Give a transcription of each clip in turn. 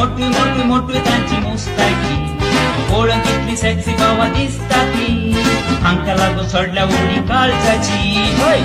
मोठी मोठी मोठी त्यांची मुस्ताकी ओळखीतली सेक्सी बाबा दिसताती अंका लागू सोडल्या उडी काळजाची होय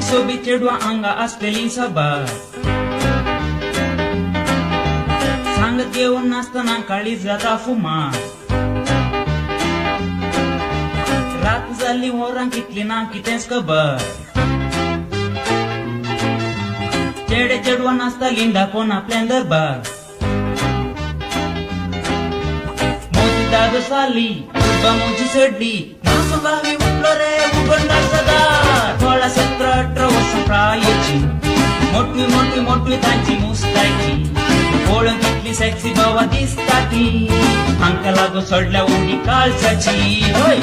सोबी चेडवा अंगा असलेली सभा सांगत येऊन नसताना काळी जाता फुमा रात झाली ओरांकितली ना कितेच खबर चेडे चेडवा नसता लिंडा कोण आपल्या दरबार मोती दादू साली बामोची सडली नासू गावी उठलो रे उघडणार सदा 17-18 वर्ष प्रायाची मोठी मोठी मोठी त्यांची मुस्ताकी ओळखीतली सेक्सी बाबा दिसताती अंका लागू सोडल्या उडी काळजाची होय